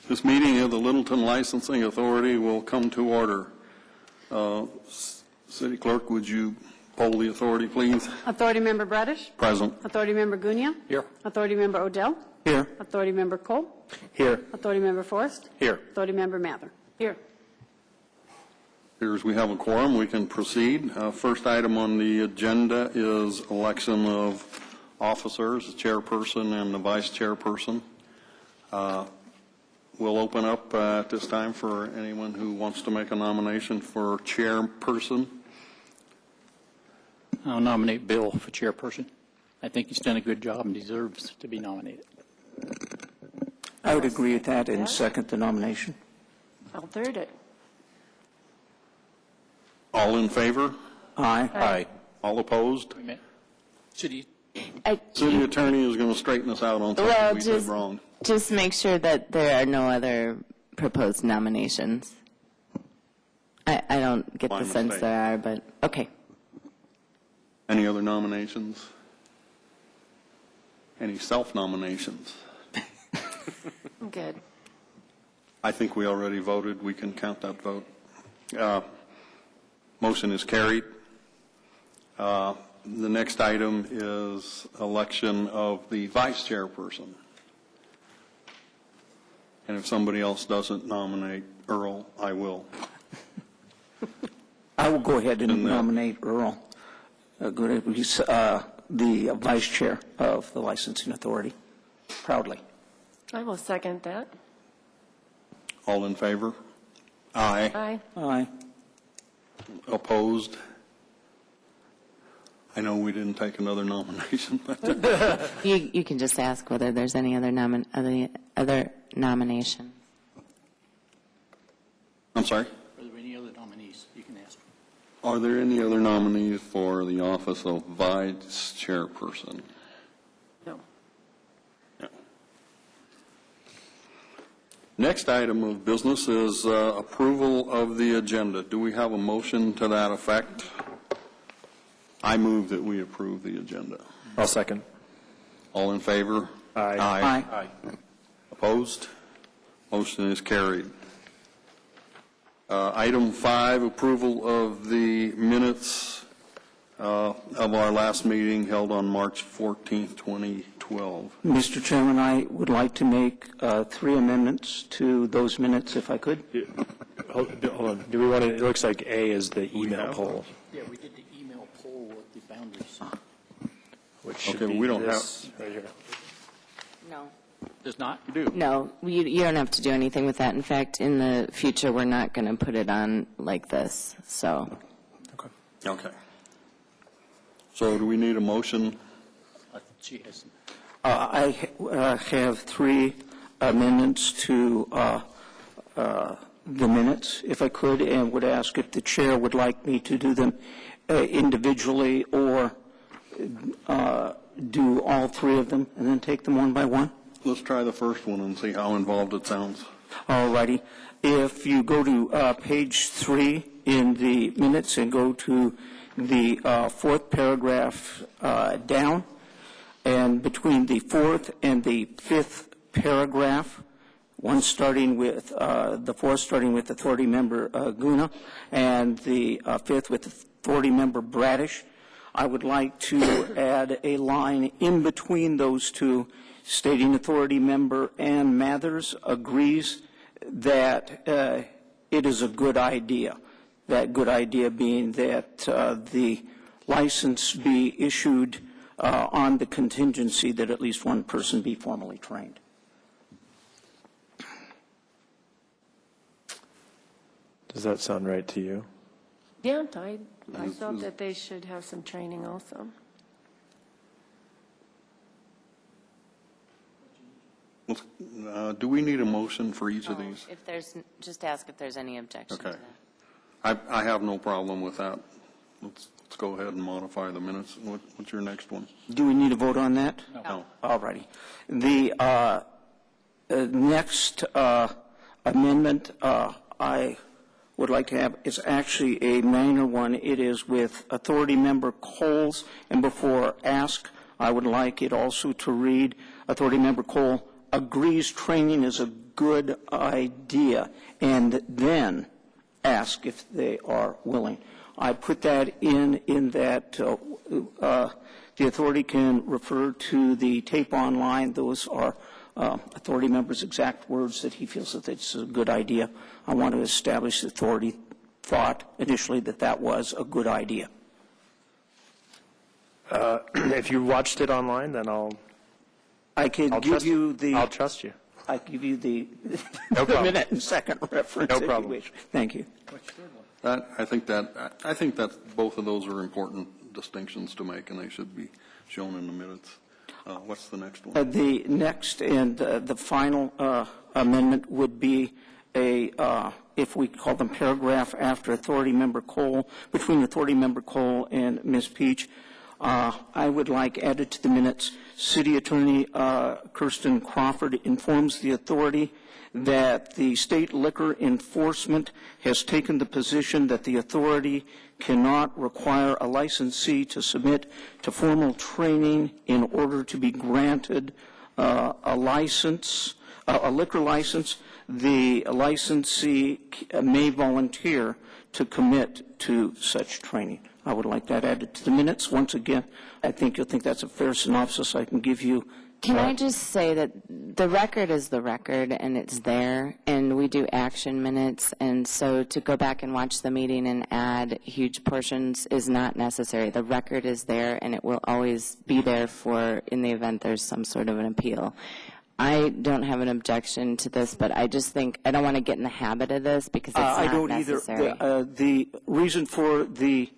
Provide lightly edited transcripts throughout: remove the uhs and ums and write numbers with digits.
This meeting of the Littleton Licensing Authority will come to order. City Clerk, would you poll the authority, please? Authority Member Bradish? Present. Authority Member Gunia? Here. Authority Member Odell? Here. Authority Member Cole? Here. Authority Member Forrest? Here. Authority Member Mather? Here. Here's we have a quorum. We can proceed. First item on the agenda is election of officers, the chairperson and the vice chairperson. We'll open up at this time for anyone who wants to make a nomination for chairperson. I'll nominate Bill for chairperson. I think he's done a good job and deserves to be nominated. I would agree with that and second the nomination. I'll third it. All in favor? Aye. Aye. All opposed? City City attorney is going to straighten us out on something we did wrong. Just make sure that there are no other proposed nominations. I don't get My the sense mistake. there are, but okay. Any other nominations? Any self-nominations? I'm good. I think we already voted. We can count that vote. Motion is carried. The next item is election of the vice chairperson. And if somebody else doesn't nominate Earl, I will. I will go ahead and nominate Earl, the vice chair of the licensing authority, proudly. I will second that. All in favor? Aye. Aye. Aye. Opposed? I know we didn't take another nomination, but You can just ask whether there's any other nomination. I'm sorry? Are there any other nominees? You can ask. Are there any other nominees for the office of vice chairperson? No. No. Next item of business is approval of the agenda. Do we have a motion to that effect? I move that we approve the agenda. I'll second. All in favor? Aye. Aye. Opposed? Motion is carried. Item 5, approval of the minutes of our last meeting held on March 14th, 2012. Mr. Chairman, I would like to make 3 amendments to those minutes, if I could. Hold on. Do we want to? It looks like A is the email poll, Yeah, we did the email poll with the boundaries. which should Okay, be we don't this right here. No. Does not? You do. No, you don't have to do anything with that. In fact, in the future, we're not going to put it on like this. So, Okay. Okay. So do we need a motion? She has. I have 3 amendments to the minutes, if I could, and would ask if the chair would like me to do them individually or do all 3 of them and then take them one by one. Let's try the first one and see how involved it sounds. All righty. If you go to page 3 in the minutes and go to the 4th paragraph down, and between the 4th and the 5th paragraph, one starting with the 4th starting with Authority Member Guna and the 5th with Authority Member Bradish, I would like to add a line in between those 2 stating Authority Member Ann Mathers agrees that it is a good idea. That good idea being that the license be issued on the contingency that at least one person be formally trained. Does that sound right to you? Yeah, I thought that they should have some training also. Do we need a motion for each of these? if there's, just ask if there's any objection Okay. to that. I have no problem with that. Let's go ahead and modify the minutes. What's your next one? Do we need a vote on that? No. All righty. The next amendment I would like to have is actually a minor one. It is with Authority Member Coles, and before ask, I would like it also to read Authority Member Cole agrees training is a good idea, and then ask if they are willing. I put that in that the authority can refer to the tape online. Those are authority members' exact words that he feels that it's a good idea. I want to establish the authority thought initially that that was a good idea. If you watched it online, then I can I'll give trust you the I'll trust you. I give you the, No the problem. minute and second reference. No if you problem. wish. Thank you. I think that both of those are important distinctions to make, and they should be shown in the minutes. What's the next one? The next and the final amendment would be if we call them paragraph after authority member Cole, between authority member Cole and Ms. Peach. I would like added to the minutes, City Attorney Kirsten Crawford informs the authority that the state liquor enforcement has taken the position that the authority cannot require a licensee to submit to formal training in order to be granted a license, a liquor license. The licensee may volunteer to commit to such training. I would like that added to the minutes. Once again, I think you'll think that's a fair synopsis I can give you. Can I just say that the record is the record, and it's there, and we do action minutes, and so to go back and watch the meeting and add huge portions is not necessary. The record is there, and it will always be there for in the event there's some sort of an appeal. I don't have an objection to this, but I just think I don't want to get in the habit of this because it's I not don't necessary. either. The reason for these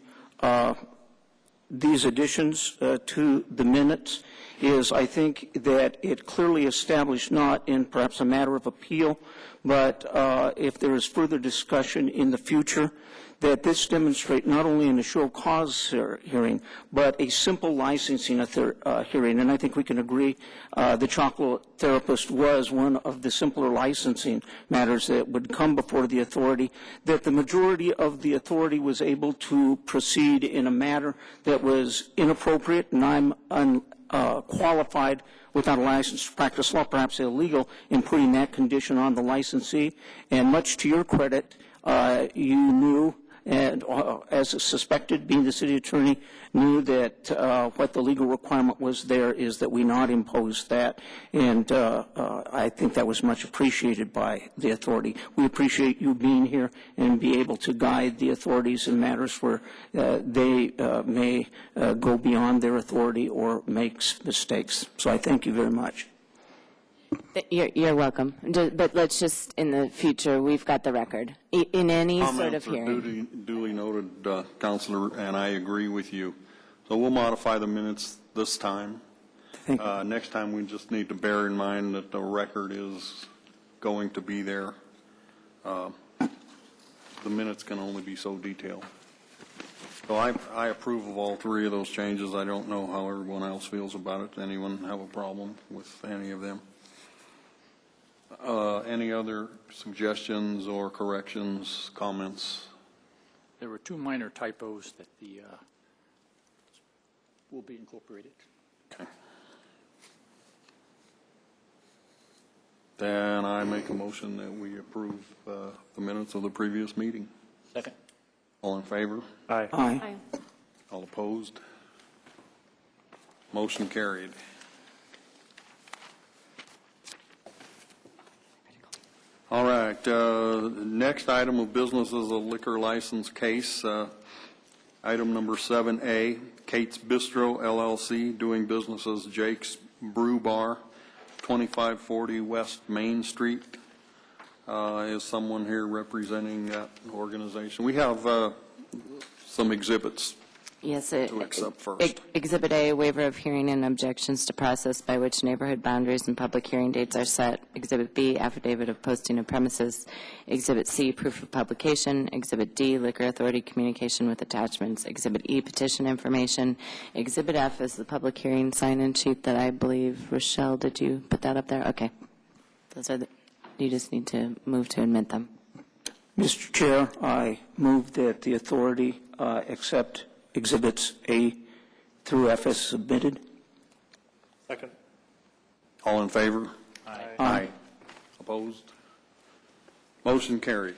additions to the minutes is I think that it clearly established, not in perhaps a matter of appeal, but if there is further discussion in the future, that this demonstrate not only in a show cause hearing, but a simple licensing hearing. And I think we can agree the chocolate therapist was one of the simpler licensing matters that would come before the authority, that the majority of the authority was able to proceed in a matter that was inappropriate, and I'm qualified without a license to practice law, perhaps illegal, in putting that condition on the licensee. And much to your credit, you knew, and as suspected, being the city attorney, knew that what the legal requirement was there is that we not impose that. And I think that was much appreciated by the authority. We appreciate you being here and be able to guide the authorities in matters where they may go beyond their authority or make mistakes. So I thank you very much. You're welcome. But let's just, in the future, we've got the record. In any sort of Comments are hearing. duly noted, Counselor, and I agree with you. So we'll modify the minutes this time. Thank you. Next time, we just need to bear in mind that the record is going to be there. The minutes can only be so detailed. So I approve of all three of those changes. I don't know how everyone else feels about it. Does anyone have a problem with any of them? Any other suggestions or corrections, comments? There were two minor typos that will be incorporated. Okay. Then I make a motion that we approve the minutes of the previous meeting. Second. All in favor? Aye. Aye. Aye. All opposed? Motion carried. All right, next item of business is a liquor license case. Item number 7A, Kate's Bistro LLC, doing business as Jake's Brew Bar, 2540 West Main Street. Is someone here representing that organization? We have some exhibits. Yes, To accept first. Exhibit A, waiver of hearing and objections to process by which neighborhood boundaries and public hearing dates are set. Exhibit B, affidavit of posting of premises. Exhibit C, proof of publication. Exhibit D, liquor authority communication with attachments. Exhibit E, petition information. Exhibit F is the public hearing sign-in sheet that I believe, Rochelle, did you put that up there? Okay. Those are you just need to move to admit them. Mr. Chair, I move that the authority accept Exhibits A through F as submitted. Second. All in favor? Aye. Opposed? Motion carried.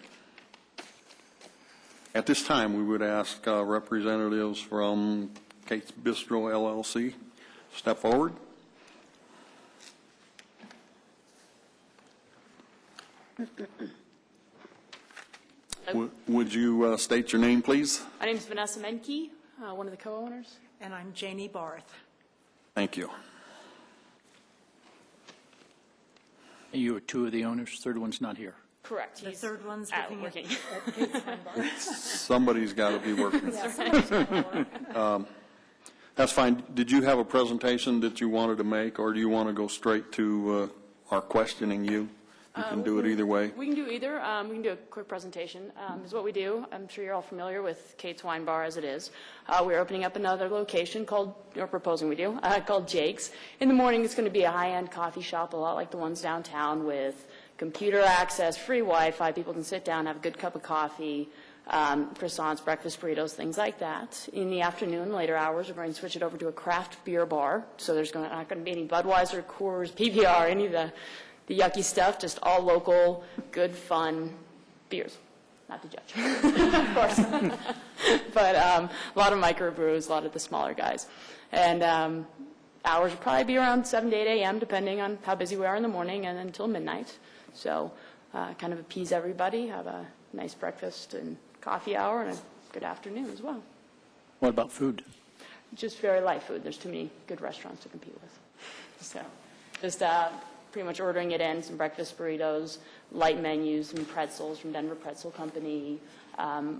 At this time, we would ask representatives from Kate's Bistro LLC step forward. Would you state your name, please? My name is Vanessa Menke, one of the co-owners. And I'm Janie Barth. Thank you. You are two of the owners, third one's not here. Correct. The He's third one's out looking working. at Kate's Wine Bar. Somebody's got to be working. That's fine. Did you have a presentation that you wanted to make, or do you want to go straight to our questioning you? You can do it either way. We can do either. We can do a quick presentation. Is what we do. I'm sure you're all familiar with Kate's Wine Bar as it is. We're opening up another location called, or proposing we do, called Jake's. In the morning, it's going to be a high-end coffee shop, a lot like the ones downtown, with computer access, free Wi-Fi. People can sit down, have a good cup of coffee, croissants, breakfast burritos, things like that. In the afternoon, later hours, we're going to switch it over to a craft beer bar. So there's not going to be any Budweiser, Coors, PBR, any of the yucky stuff, just all local, good, fun beers. Not to judge, of course. But a lot of microbrews, a lot of the smaller guys. And hours will probably be around 7 to 8 a.m., depending on how busy we are in the morning, and until midnight. So kind of appease everybody, have a nice breakfast and coffee hour, and a good afternoon as well. What about food? Just very light food. There's too many good restaurants to compete with. So just pretty much ordering it in, some breakfast burritos, light menus, some pretzels from Denver Pretzel Company,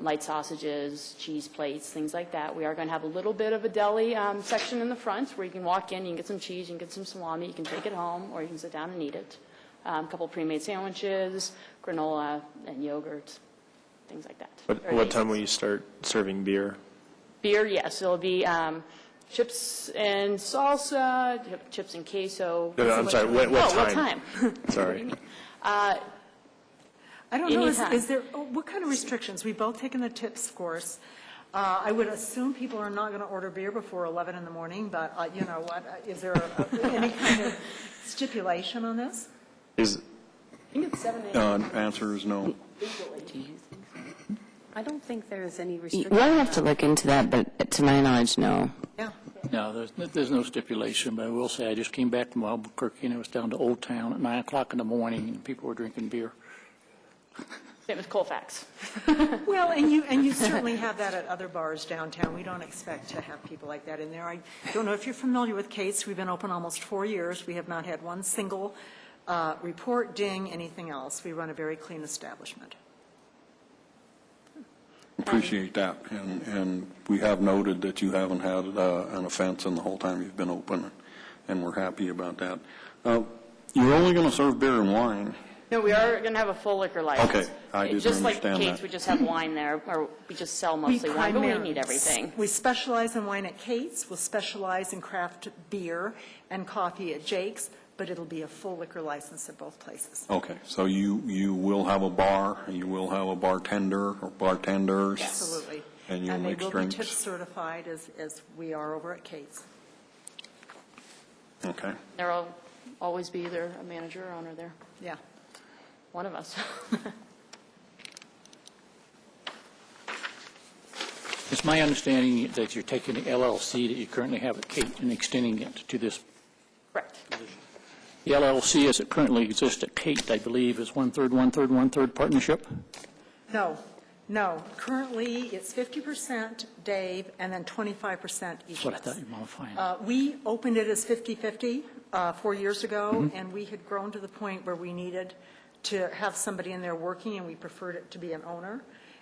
light sausages, cheese plates, things like that. We are going to have a little bit of a deli section in the front where you can walk in, you can get some cheese, you can get some salami, you can take it home, or you can sit down and eat it. A couple pre-made sandwiches, granola, and yogurt, things like that. Very What basic. time will you start serving beer? Beer, yes. It'll be chips and salsa, chips and queso. No, I'm sorry, what What time? time? Sorry. I don't know, Anytime. is there, what kind of restrictions? We've both taken the tips course. I would assume people are not going to order beer before 11 in the morning, but you know what, is there any kind of stipulation on this? Is, I think it's 7 a.m. Answer is no. I don't think there's any We'll restriction. have to look into that, but to my knowledge, no. Yeah. No, there's no stipulation, but I will say I just came back from Albuquerque and I was down to Old Town at 9 o'clock in the morning and people were drinking beer. Same as Colfax. Well, and you certainly have that at other bars downtown. We don't expect to have people like that in there. I don't know if you're familiar with Kate's. We've been open almost 4 years. We have not had one single report, ding, anything else. We run a very clean establishment. Appreciate that. And we have noted that you haven't had an offense in the whole time you've been open, and we're happy about that. You're only going to serve beer and wine. No, we are going to have a full liquor license. Okay, I didn't Just like understand Kate's, that. we just have wine there, or we just sell mostly wine, but we need everything. We specialize in wine at Kate's. We'll specialize in craft beer and coffee at Jake's, but it'll be a full liquor license at both places. Okay, so you will have a bar, you will have a bartender or bartenders. Absolutely. And you'll mix they will drinks. be tip certified as we are over at Kate's. Okay. There will always be either a manager or owner there, Yeah. one of us. It's my understanding that you're taking the LLC that you currently have at Kate and extending it to this. Correct. The LLC as it currently exists at Kate, I believe, is one-third partnership? No. Currently, it's 50% Dave and then 25% each That's what I of us. thought you were modifying. We opened it as 50/50 4 years ago, and we had grown to the point where we needed to have somebody in there working, and we preferred it to be an owner.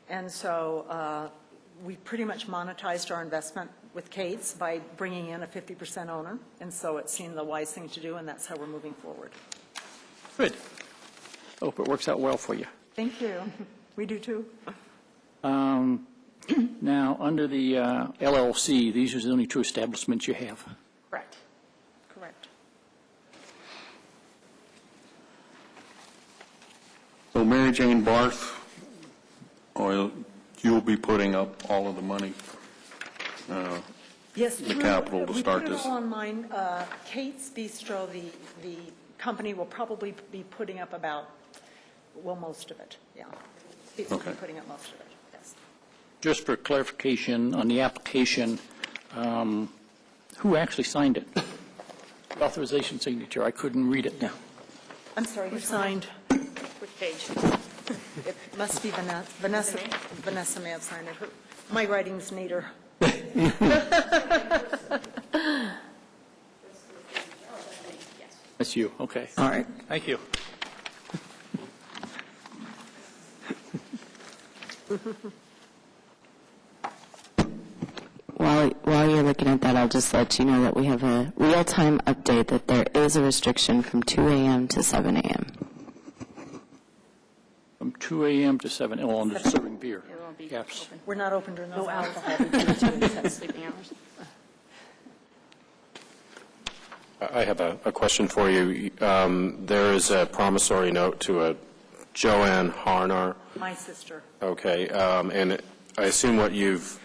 And so we pretty much monetized our investment with Kate's by bringing in a 50% owner, and so it seemed the wise thing to do, and that's how we're moving forward. Good. Hope it works out well for you. Thank you. We do too. Now, under the LLC, these are the only two establishments you have. Correct. Correct. So Mary Jane Barth, you'll be putting up all of the money. Yes, the capital to start We this. put it all on mine. Kate's Bistro, the company will probably be putting up most of it, yeah. People will be putting up most of it, yes. Just for clarification, on the application, who actually signed it? Authorization signature, I couldn't read it. I'm sorry, who signed? Which page? It must be Vanessa. Vanessa may have signed it. My writing's neater. That's you, okay. All right. Thank you. While you're looking at that, I'll just let you know that we have a real-time update that there is a restriction from 2 a.m. to 7 a.m. From 2 a.m. to 7, on the serving beer. It won't be Yes. open. We're not open during those No hours. alcohol between 2 and 10 sleeping hours. I have a question for you. There is a promissory note to a Joanne Harnar. My sister. Okay, and I assume what you've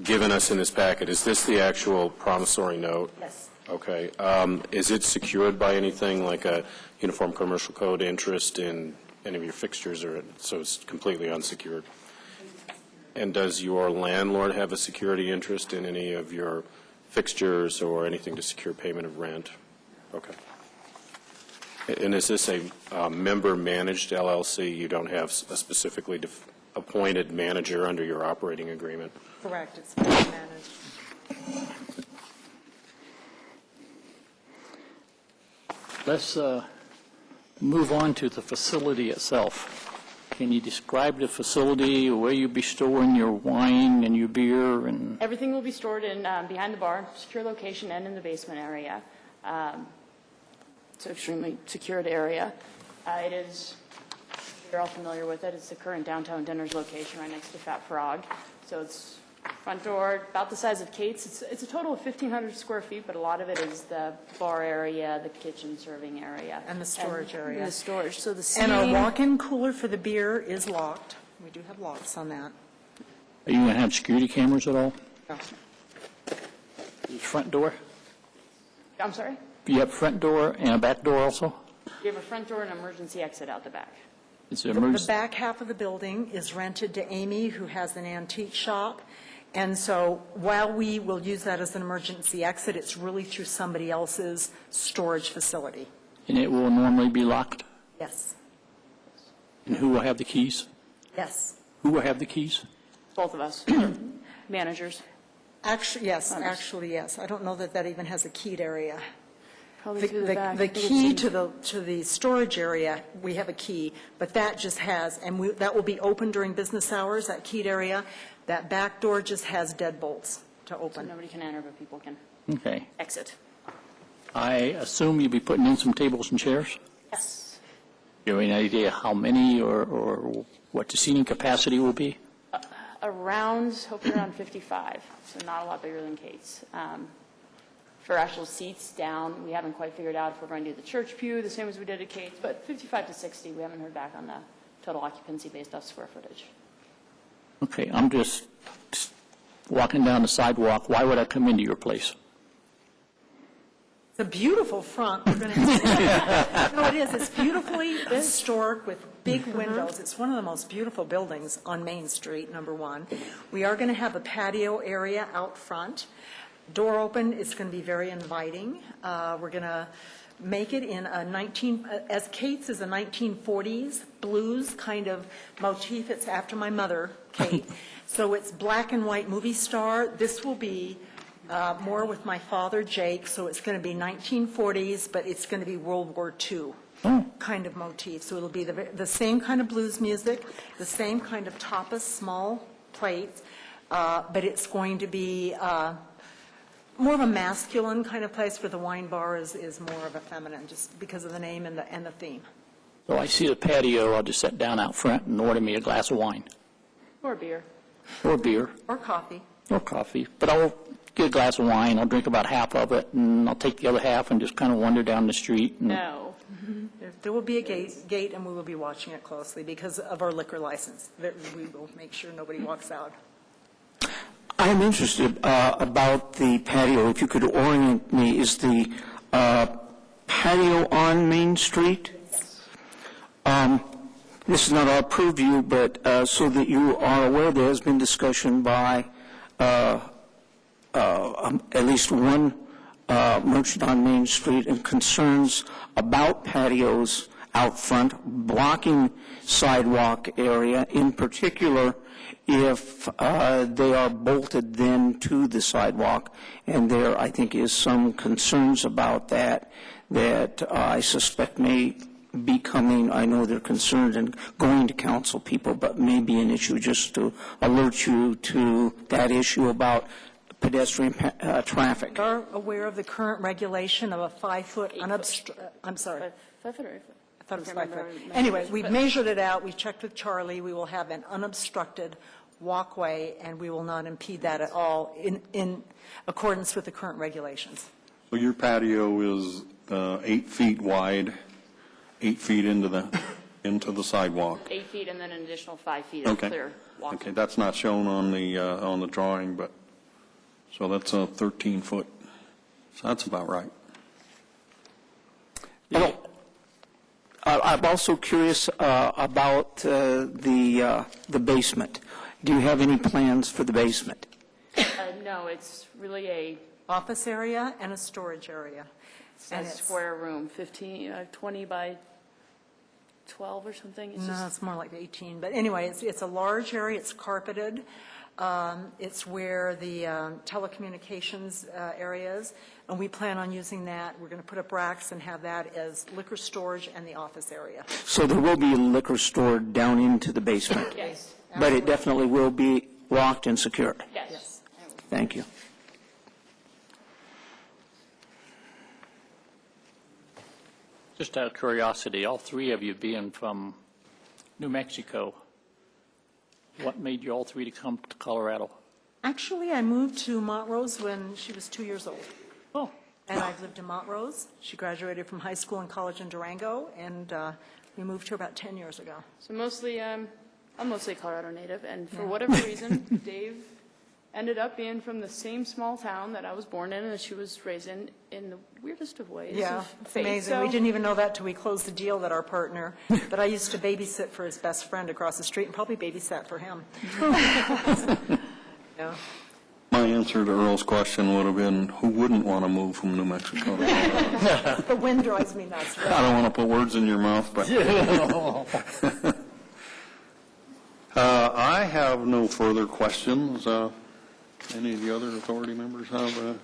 given us in this packet, is this the actual promissory note? Yes. Okay. Is it secured by anything like a Uniform Commercial Code interest in any of your fixtures, or so it's completely unsecured? And does your landlord have a security interest in any of your fixtures or anything to secure payment of rent? Okay. And is this a member-managed LLC? You don't have a specifically appointed manager under your operating agreement? Correct, it's managed. Let's move on to the facility itself. Can you describe the facility, where you'll be storing your wine and your beer? And Everything will be stored in behind the bar, secure location, and in the basement area. It's an extremely secured area. It is, you're all familiar with it, it's the current downtown Dinners location right next to Fat Frog. So it's front door, about the size of Kate's. It's a total of 1,500 square feet, but a lot of it is the bar area, the kitchen serving area. And the storage area. And the storage. So the And our seating, walk-in cooler for the beer is locked. We do have locks on that. are you going to have security cameras at all? No. Front door? I'm sorry? Do you have a front door and a back door also? We have a front door and an emergency exit out the back. Is there The emergency? back half of the building is rented to Amy, who has an antique shop. And so while we will use that as an emergency exit, it's really through somebody else's storage facility. And it will normally be locked? Yes, And who will have the keys? yes. Who will have the keys? Both of us, managers. Actually, yes, yes. I don't know that that even has a keyed area. Probably through the back. The key to the storage area, we have a key, but that just has, and that will be open during business hours, that keyed area. That back door just has deadbolts to So open. nobody can enter, but people can Okay. exit. I assume you'll be putting in some tables and chairs? Yes. Do you have any idea how many or what the seating capacity will be? Hopefully around 55, so not a lot bigger than Kate's. For actual seats down, we haven't quite figured out if we're going to do the church pew, the same as we did at Kate's, but 55 to 60, we haven't heard back on the total occupancy based off square footage. Okay, I'm just walking down the sidewalk. Why would I come into your place? It's a beautiful front. We're going to no, it is. It's beautifully historic with big windows. It's one of the most beautiful buildings on Main Street, number one. We are going to have a patio area out front. Door open, it's going to be very inviting. We're going to make it in a as Kate's is a 1940s blues kind of motif. It's after my mother, Kate. So it's black and white movie star. This will be more with my father, Jake, so it's going to be 1940s, but it's going to be World War II kind of motif. So it'll be the same kind of blues music, the same kind of tapas, small plates, but it's going to be more of a masculine kind of place, where the wine bar is more of a feminine, just because of the name and the theme. So I see the patio. I'll just sit down out front and order me a glass of wine Or beer. or beer Or coffee. or coffee. But I'll get a glass of wine. I'll drink about half of it, and I'll take the other half and just kind of wander down the street. And No. There will be a gate, and we will be watching it closely because of our liquor license. We will make sure nobody walks out. I'm interested about the patio. If you could orient me, is the patio on Main Street. This is not our purview, but so that you are aware, there has been discussion by at least one merchant on Main Street and concerns about patios out front, blocking sidewalk area, in particular if they are bolted then to the sidewalk. And there, I think, is some concerns about that I suspect may be coming. I know they're concerned and going to council people, but may be an issue, just to alert you to that issue about pedestrian traffic. We are aware of the current regulation of a 5-foot unobstructed, I'm sorry. 5 foot or 8 foot? I thought it was I can't 5 foot. remember Anyway, measurements, we've but- measured it out, we've checked with Charlie, we will have an unobstructed walkway, and we will not impede that at all in accordance with the current regulations. So your patio is 8 feet wide, 8 feet into the sidewalk. 8 feet and then an additional 5 feet of Okay. clear walkway. Okay, that's not shown on the drawing, but, so that's a 13-foot. So that's about right. I'm also curious about the basement. Do you have any plans for the basement? No, it's really a Office area and a storage area. And it's- square room, 20 by 12 or something. It's No, just it's more like 18, but anyway, it's a large area, it's carpeted. It's where the telecommunications area is, and we plan on using that. We're going to put up racks and have that as liquor storage and the office area. So there will be a liquor store down into the basement? yes, But it definitely will be locked and secured? yes. Thank you. Just out of curiosity, all three of you being from New Mexico, what made you all three to come to Colorado? Actually, I moved to Montrose when she was 2 years old, Oh, and I've lived in Montrose. She graduated from high school and college in Durango, and we moved here about 10 years ago. So mostly, I'm mostly a Colorado native, and for whatever reason, Dave ended up being from the same small town that I was born in and that she was raised in the weirdest of ways. Yeah, of it's fate. amazing. So- We didn't even know that till we closed the deal that our partner, that I used to babysit for his best friend across the street and probably babysat for him. Yeah. My answer to Earl's question would have been, who wouldn't want to move from New Mexico to Colorado? The wind drives me nuts. I don't want to put words in your mouth, but. I have no further questions. Any of the other authority members have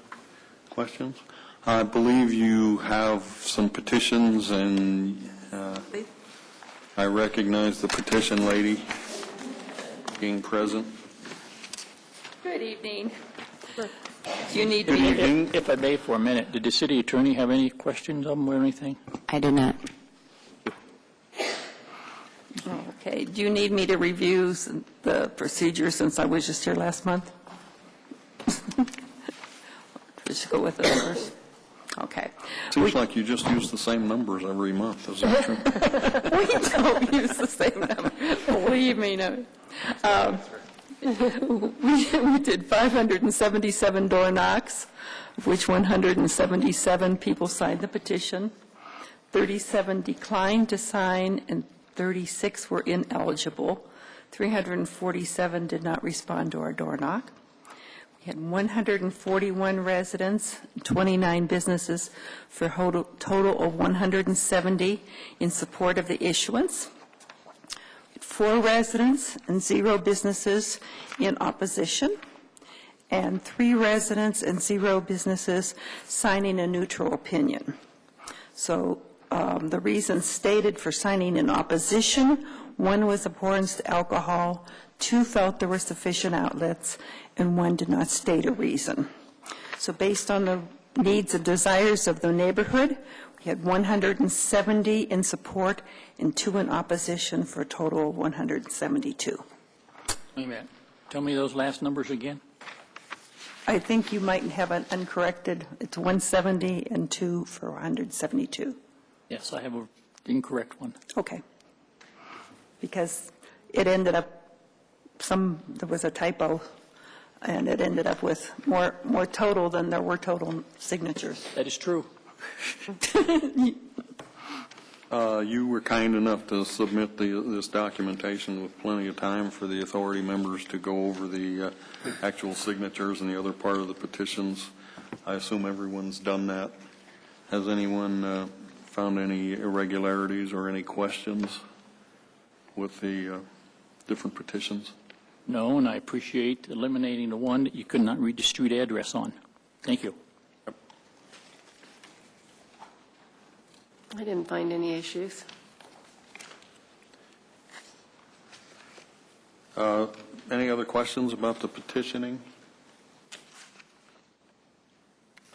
questions? I believe you have some petitions, and I recognize the petition lady being present. Good evening. You need Good me evening. if I may for a minute, did the city attorney have any questions of them or anything? I do not. Okay, do you need me to review the procedure since I was just here last month? Just go with it first. Okay. Seems like you just use the same numbers every month, is that true? We don't use the same number, believe me, no. We did 577 door knocks, of which 177 people signed the petition, 37 declined to sign, and 36 were ineligible. 347 did not respond to our door knock. We had 141 residents, 29 businesses, for a total of 170 in support of the issuance. 4 residents and 0 businesses in opposition, and 3 residents and 0 businesses signing a neutral opinion. So the reasons stated for signing in opposition: 1 was abhorrence to alcohol, 2 felt there were sufficient outlets, and 1 did not state a reason. So based on the needs and desires of the neighborhood, we had 170 in support and 2 in opposition, for a total of 172. Wait a minute. Tell me those last numbers again. I think you might have an uncorrected, it's 170 and 2 for 172. Yes, I have an incorrect one. Okay. Because it ended up, there was a typo, and it ended up with more total than there were total signatures. That is true. You were kind enough to submit this documentation with plenty of time for the authority members to go over the actual signatures and the other part of the petitions. I assume everyone's done that. Has anyone found any irregularities or any questions with the different petitions? No, and I appreciate eliminating the one that you could not read the street address on. Thank you. I didn't find any issues. Any other questions about the petitioning?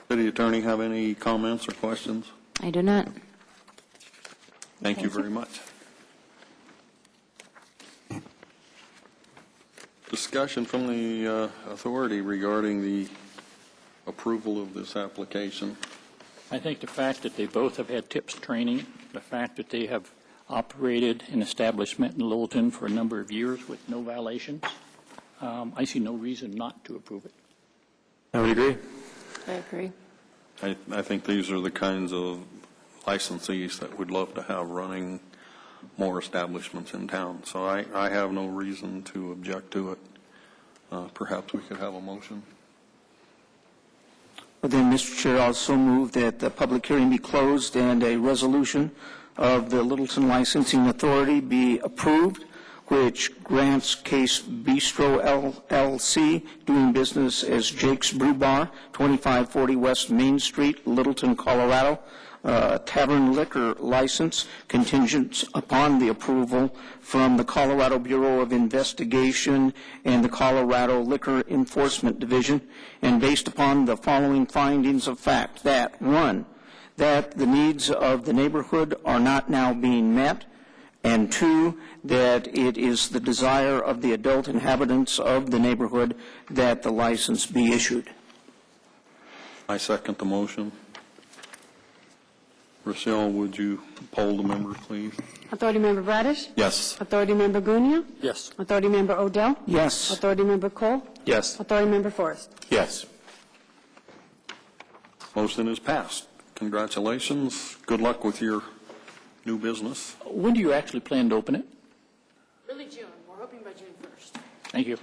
City Attorney have any comments or questions? I do not. Thank you very much. Discussion from the authority regarding the approval of this application. I think the fact that they both have had TIPS training, the fact that they have operated an establishment in Littleton for a number of years with no violations, I see no reason not to approve it. I would agree. I agree. I think these are the kinds of licensees that we'd love to have running more establishments in town. So I have no reason to object to it. Perhaps we could have a motion. Well, then, Mr. Chair, I'll also move that the public hearing be closed and a resolution of the Littleton Licensing Authority be approved, which grants Case Bistro LLC, doing business as Jake's Brew Bar, 2540 West Main Street, Littleton, Colorado, tavern liquor license contingent upon the approval from the Colorado Bureau of Investigation and the Colorado Liquor Enforcement Division, and based upon the following findings of fact: that, one, that the needs of the neighborhood are not now being met, and two, that it is the desire of the adult inhabitants of the neighborhood that the license be issued. I second the motion. Rochelle, would you poll the members, please? Authority Member Bradish? Yes. Authority Member Gunia? Yes. Authority Member Odell? Yes. Authority Member Cole? Yes. Authority Member Forrest? Yes. Motion is passed. Congratulations. Good luck with your new business. When do you actually plan to open it? Really June. We're hoping by June 1st. Thank you.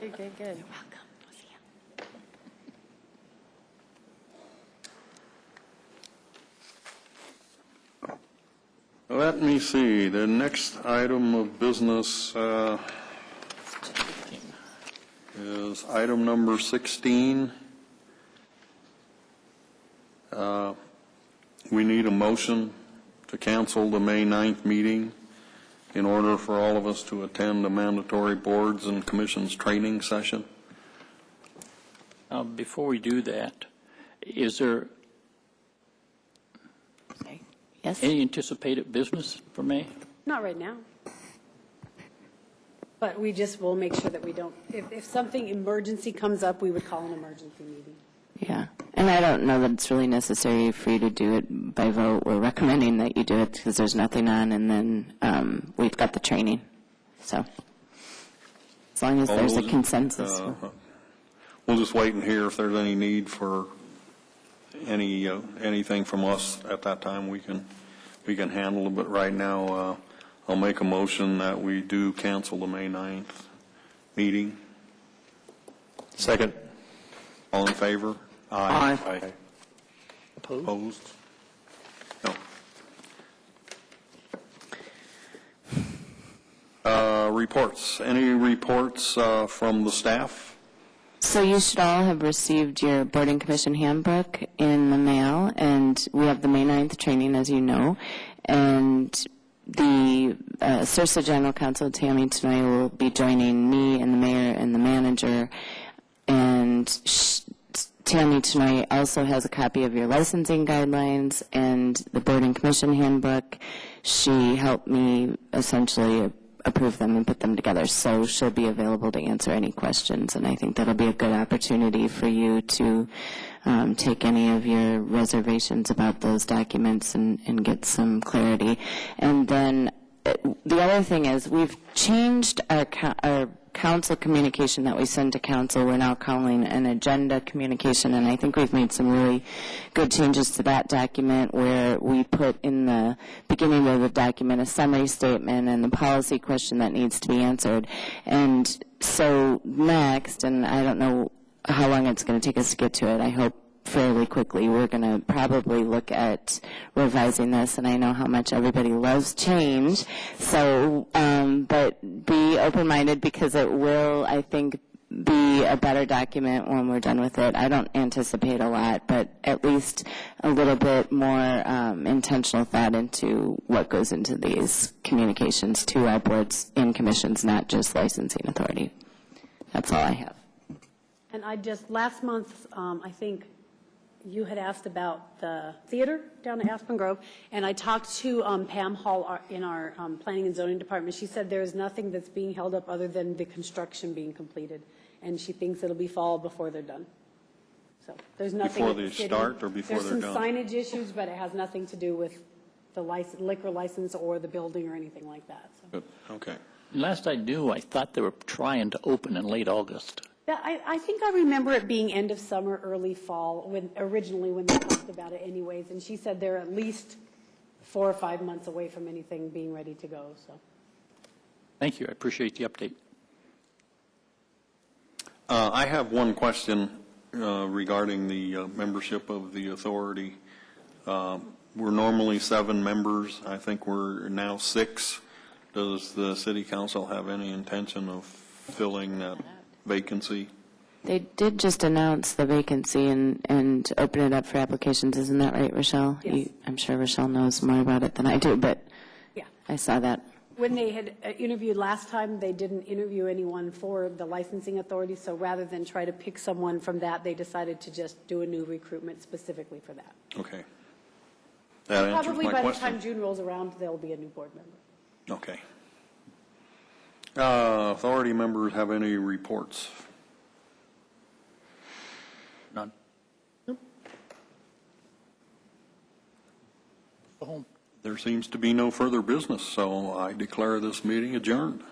Okay, good. Let me see. The next item of business is item number 16. We need a motion to cancel the May 9th meeting in order for all of us to attend a mandatory boards and commissions training session. Before we do that, is there Yes? any anticipated business for May? Not right now. But we just will make sure that we don't, if something emergency comes up, we would call an emergency meeting. Yeah. And I don't know that it's really necessary for you to do it by vote. We're recommending that you do it because there's nothing on, and then we've got the training. So as long as there's a consensus. We'll just wait and hear if there's any need for anything from us at that time. We can handle it. But right now, I'll make a motion that we do cancel the May 9th meeting. Second. All in favor? Aye. Aye. Opposed? No. Reports. Any reports from the staff? So you should all have received your boarding commission handbook in the mail, and we have the May 9th training, as you know, and the Sursa General Counsel, Tammy Tenoy, will be joining me and the mayor and the manager, and Tammy Tenoy also has a copy of your licensing guidelines and the boarding commission handbook. She helped me essentially approve them and put them together, so she'll be available to answer any questions, and I think that'll be a good opportunity for you to take any of your reservations about those documents and get some clarity. And then the other thing is we've changed our council communication that we send to council, we're now calling an agenda communication, and I think we've made some really good changes to that document where we put in the beginning of the document a summary statement and the policy question that needs to be answered. And so next, and I don't know how long it's going to take us to get to it, I hope fairly quickly, we're going to probably look at revising this, and I know how much everybody loves change, so, but be open-minded because it will, I think, be a better document when we're done with it. I don't anticipate a lot, but at least a little bit more intentional thought into what goes into these communications to our boards and commissions, not just licensing authority. That's all I have. And I just, last month, I think you had asked about the theater down at Aspen Grove, and I talked to Pam Hall in our Planning and Zoning Department. She said there is nothing that's being held up other than the construction being completed, and she thinks it'll be fall before they're done. So there's nothing. Before they start or before they're done? There's some signage issues, but it has nothing to do with the liquor license or the building or anything like that. So. Good. Okay. Last I knew, I thought they were trying to open in late August. Yeah, I think I remember it being end of summer, early fall, originally when they talked about it anyways, and she said they're at least 4 or 5 months away from anything being ready to go, so. Thank you. I appreciate the update. I have one question regarding the membership of the authority. We're normally 7 members. I think we're now 6. Does the city council have any intention of filling that vacancy? They did just announce the vacancy and open it up for applications. Isn't that right, Rochelle? Yes. I'm sure Rochelle knows more about it than I do, but Yeah. I saw that. When they had interviewed last time, they didn't interview anyone for the licensing authority, so rather than try to pick someone from that, they decided to just do a new recruitment specifically for that. Okay. That answers Probably my by the question. time June rolls around, there'll be a new board member. Okay. Authority members have any reports? None. Go home. There seems to be no further business, so I declare this meeting adjourned.